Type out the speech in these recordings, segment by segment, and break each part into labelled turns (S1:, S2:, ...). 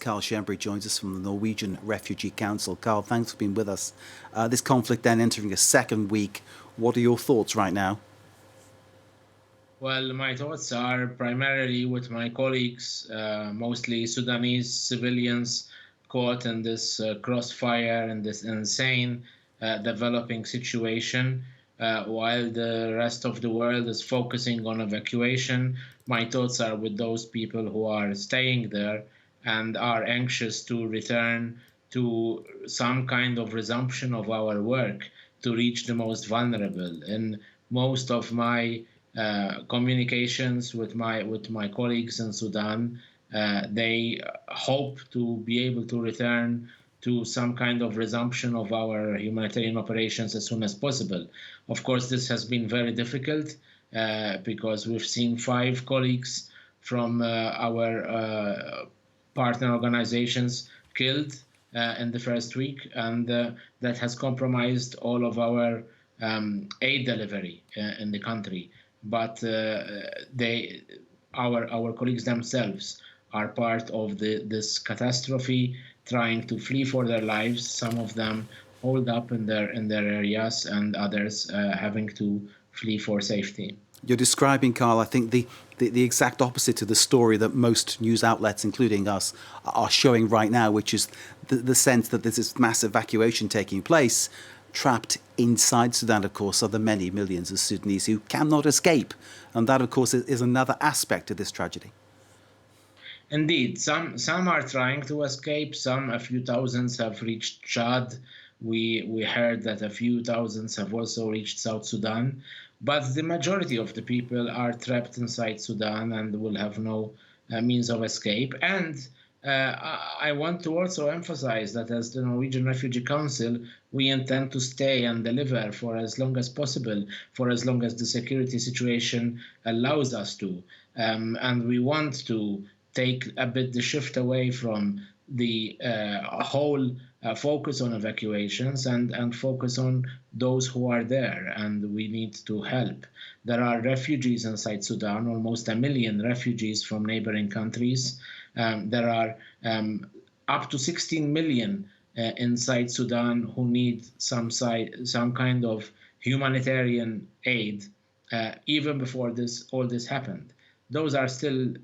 S1: Karl Schembri joins us from the Norwegian Refugee Council. Karl, thanks for being with us. This conflict then entering a second week. What are your thoughts right now?
S2: Well, my thoughts are primarily with my colleagues, mostly Sudanese civilians caught in this crossfire and this insane developing situation, while the rest of the world is focusing on evacuation. My thoughts are with those people who are staying there and are anxious to return to some kind of resumption of our work to reach the most vulnerable. In most of my communications with my colleagues in Sudan, they hope to be able to return to some kind of resumption of our humanitarian operations as soon as possible. Of course, this has been very difficult because we've seen 5 colleagues from our partner organizations killed in the first week, and that has compromised all of our aid delivery in the country. But our colleagues themselves are part of this catastrophe, trying to flee for their lives. Some of them holed up in their areas, and others having to flee for safety.
S1: You're describing, Karl, I think the exact opposite to the story that most news outlets, including us, are showing right now, which is the sense that there's this mass evacuation taking place. Trapped inside Sudan, of course, are the many millions of Sudanese who cannot escape. And that, of course, is another aspect of this tragedy.
S2: Indeed, some are trying to escape. A few thousands have reached Chad. We heard that a few thousands have also reached South Sudan. But the majority of the people are trapped inside Sudan and will have no means of escape. And I want to also emphasize that as the Norwegian Refugee Council, we intend to stay and deliver for as long as possible, for as long as the security situation allows us to. And we want to take a bit the shift away from the whole focus on evacuations and focus on those who are there, and we need to help. There are refugees inside Sudan, almost 1 million refugees from neighboring countries. There are up to 16 million inside Sudan who need some kind of humanitarian aid even before all this happened. Those are still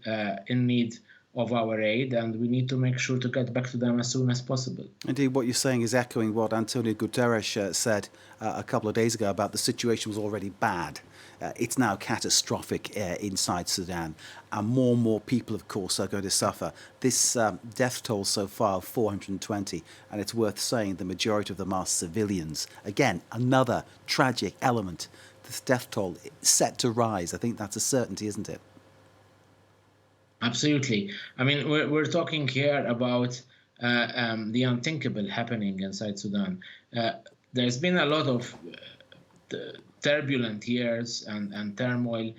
S2: in need of our aid, and we need to make sure to get back to them as soon as possible.
S1: Indeed, what you're saying is echoing what Antonio Guterres said a couple of days ago about the situation was already bad. It's now catastrophic inside Sudan, and more people, of course, are going to suffer. This death toll so far, 420, and it's worth saying the majority of them are civilians. Again, another tragic element. This death toll is set to rise. I think that's a certainty, isn't it?
S2: Absolutely. I mean, we're talking here about the unthinkable happening inside Sudan. There's been a lot of turbulent years and turmoil,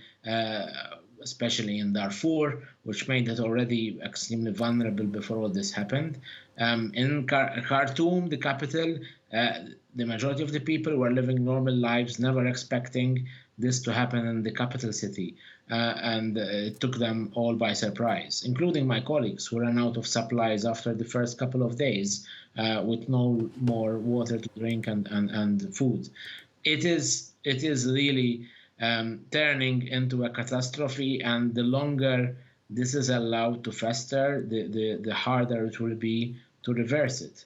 S2: especially in Darfur, which made it already extremely vulnerable before all this happened. In Khartoum, the capital, the majority of the people were living normal lives, never expecting this to happen in the capital city. And it took them all by surprise, including my colleagues who ran out of supplies after the first couple of days with no more water to drink and food. It is really turning into a catastrophe, and the longer this is allowed to fester, the harder it will be to reverse it,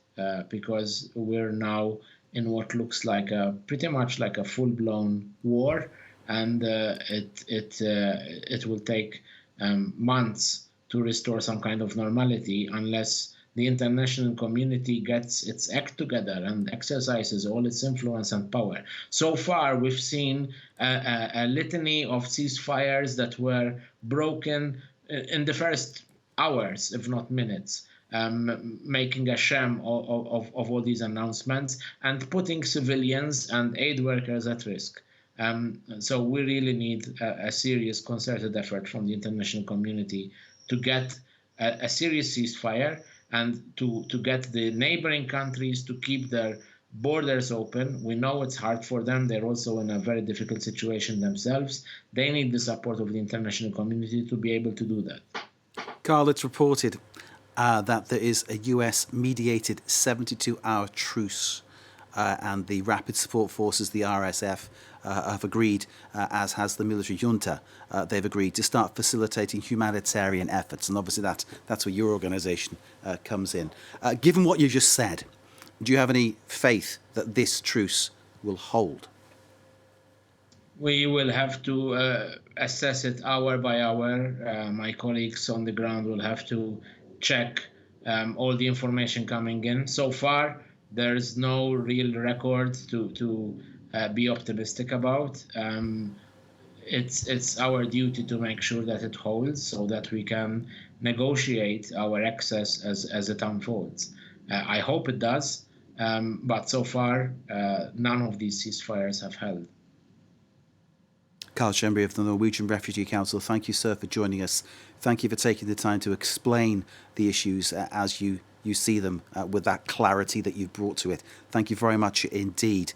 S2: because we're now in what looks like pretty much like a full-blown war. And it will take months to restore some kind of normality unless the international community gets its act together and exercises all its influence and power. So far, we've seen a litany of ceasefires that were broken in the first hours, if not minutes, making a sham of all these announcements and putting civilians and aid workers at risk. So we really need a serious concerted effort from the international community to get a serious ceasefire and to get the neighboring countries to keep their borders open. We know it's hard for them. They're also in a very difficult situation themselves. They need the support of the international community to be able to do that.
S1: Karl, it's reported that there is a US-mediated 72-hour truce, and the Rapid Support Forces, the RSF, have agreed, as has the military junta, they've agreed to start facilitating humanitarian efforts. And obviously that's where your organisation comes in. Given what you just said, do you have any faith that this truce will hold?
S2: We will have to assess it hour by hour. My colleagues on the ground will have to check all the information coming in. So far, there's no real record to be optimistic about. It's our duty to make sure that it holds so that we can negotiate our access as it unfolds. I hope it does, but so far, none of these ceasefires have held.
S1: Karl Schembri of the Norwegian Refugee Council, thank you, sir, for joining us. Thank you for taking the time to explain the issues as you see them with that clarity that you've brought to it. Thank you very much indeed.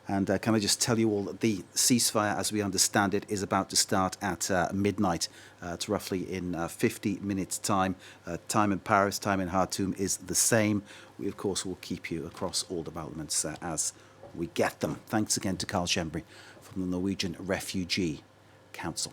S1: And can I just tell you all that the ceasefire, as we understand it, is about to start at midnight. It's roughly in 50 minutes' time. Time in Paris, time in Khartoum is the same. We, of course, will keep you across all developments as we get them. Thanks again to Karl Schembri from the Norwegian Refugee Council.